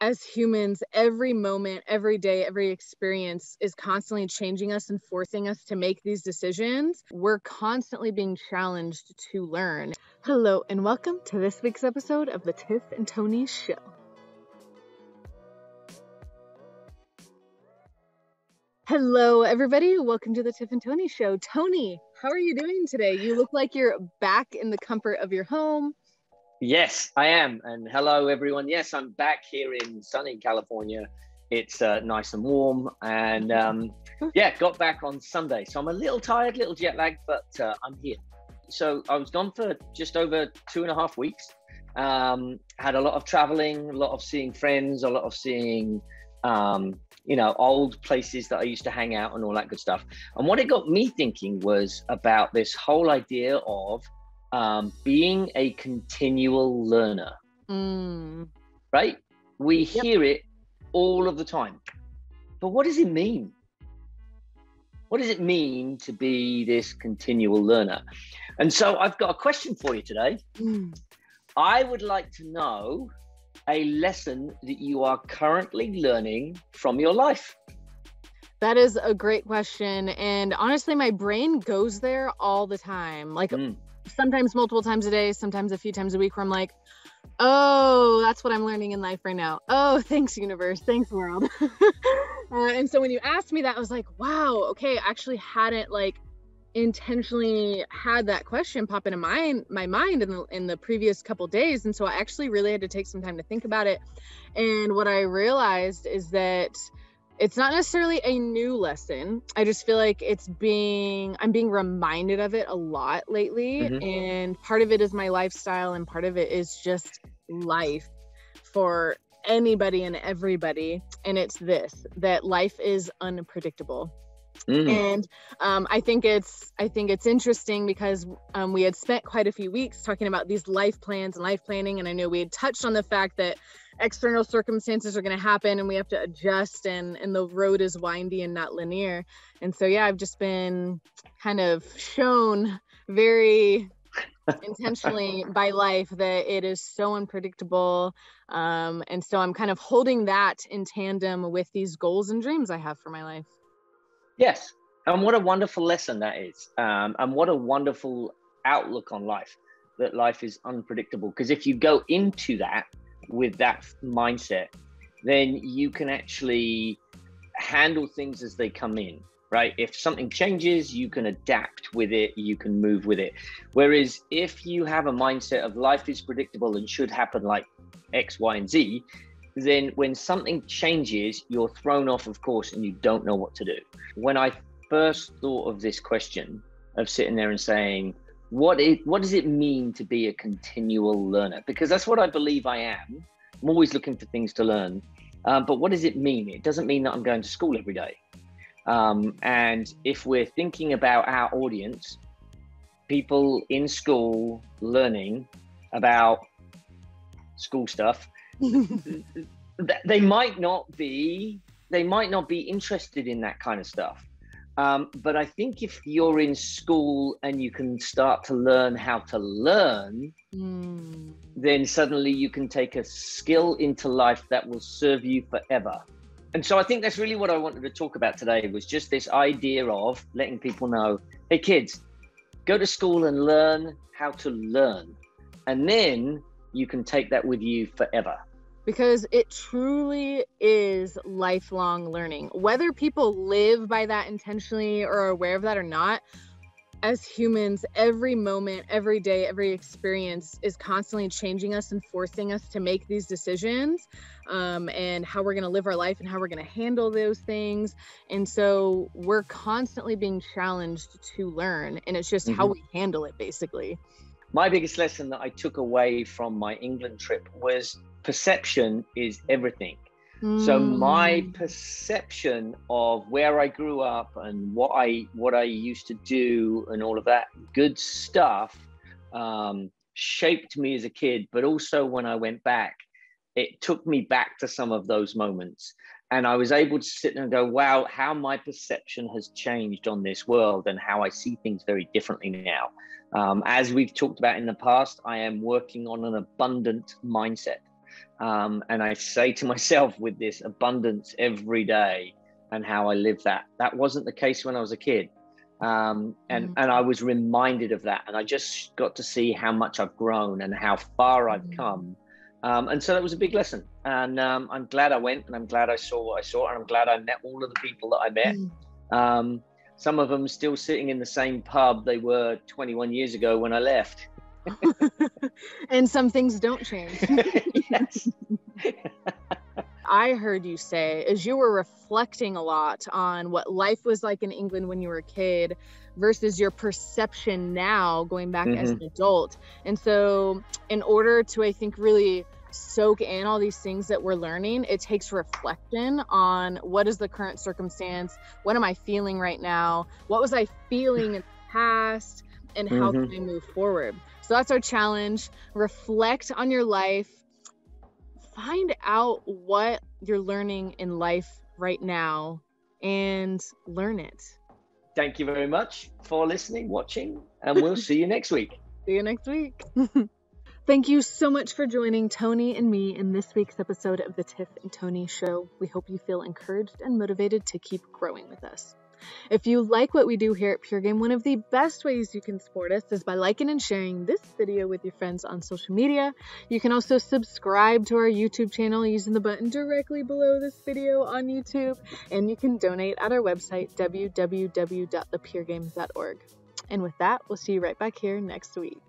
as humans, every moment, every day, every experience is constantly changing us and forcing us to make these decisions. We're constantly being challenged to learn. Hello, and welcome to this week's episode of the Tiff and Tony Show. Hello, everybody. Welcome to the Tiff and Tony Show. Tony, how are you doing today? You look like you're back in the comfort of your home. Yes, I am. And hello, everyone. Yes, I'm back here in sunny California. It's nice and warm. And got back on Sunday. So I'm a little tired, little jet lagged, but I'm here. So I was gone for just over 2.5 weeks. Had a lot of traveling, a lot of seeing friends, a lot of seeing, old places that I used to hang out and all that good stuff. And what it got me thinking was about this whole idea of being a continual learner, right? We hear it all of the time, but what does it mean? What does it mean to be this continual learner? And so I've got a question for you today. I would like to know a lesson that you are currently learning from your life. That is a great question. And honestly, my brain goes there all the time. Sometimes multiple times a day, sometimes a few times a week, where I'm like, oh, that's what I'm learning in life right now. Oh, thanks, universe. Thanks, world. And so when you asked me that, I was like, wow, okay, I actually hadn't intentionally had that question pop into my mind in the previous couple days. And so I actually really had to take some time to think about it. And what I realized is that it's not necessarily a new lesson. I just feel like I'm being reminded of it a lot lately. And part of it is my lifestyle, and part of it is just life for anybody and everybody. And it's that life is unpredictable. And I think it's interesting because we had spent quite a few weeks talking about these life plans and life planning, and I know we had touched on the fact that external circumstances are going to happen and we have to adjust, and the road is windy and not linear. And so I've just been kind of shown very intentionally by life that it is so unpredictable, and so I'm kind of holding that in tandem with these goals and dreams I have for my life. Yes. And what a wonderful lesson that is. And what a wonderful outlook on life, that life is unpredictable. Because if you go into that with that mindset, then you can actually handle things as they come in, right? If something changes, you can adapt with it, you can move with it. Whereas if you have a mindset of life is predictable and should happen like X, Y, and Z, then when something changes, you're thrown off of course and you don't know what to do. When I first thought of this question of sitting there and saying, what does it mean to be a continual learner? Because that's what I believe I am. I'm always looking for things to learn. But what does it mean? It doesn't mean that I'm going to school every day. And if we're thinking about our audience, people in school learning about school stuff, they might not be interested in that kind of stuff. But I think if you're in school and you can start to learn how to learn, then suddenly you can take a skill into life that will serve you forever. And so I think that's really what I wanted to talk about today, was just this idea of letting people know, hey kids, go to school and learn how to learn. And then you can take that with you forever. Because it truly is lifelong learning. Whether people live by that intentionally or are aware of that or not, as humans, every moment, every day, every experience is constantly changing us and forcing us to make these decisions, and how we're going to live our life and how we're going to handle those things. And so we're constantly being challenged to learn, and it's just how we handle it, basically. My biggest lesson that I took away from my England trip was perception is everything. So my perception of where I grew up and what I used to do and all of that good stuff shaped me as a kid. But also when I went back, it took me back to some of those moments. And I was able to sit there and go, wow, how my perception has changed on this world and how I see things very differently now. As we've talked about in the past, I am working on an abundant mindset. And I say to myself with this abundance every day and how I live that. That wasn't the case when I was a kid. And I was reminded of that. And I just got to see how much I've grown and how far I've come. And so that was a big lesson. And I'm glad I went, and I'm glad I saw what I saw. And I'm glad I met all of the people that I met. Some of them still sitting in the same pub they were 21 years ago when I left. And some things don't change. Yes. I heard you say, as you were reflecting a lot on what life was like in England when you were a kid versus your perception now going back as an adult. And so in order to, I think, really soak in all these things that we're learning, it takes reflection on what is the current circumstance, what am I feeling right now, what was I feeling in the past, and how can I move forward. So that's our challenge. Reflect on your life. Find out what you're learning in life right now and learn it. Thank you very much for listening, watching, and we'll see you next week. See you next week. Thank you so much for joining Tony and me in this week's episode of the Tiff and Tony Show. We hope you feel encouraged and motivated to keep growing with us. If you like what we do here at Pure Game, one of the best ways you can support us is by liking and sharing this video with your friends on social media. You can also subscribe to our YouTube channel using the button directly below this video on YouTube, and you can donate at our website, www.thepuregame.org. And with that, we'll see you right back here next week.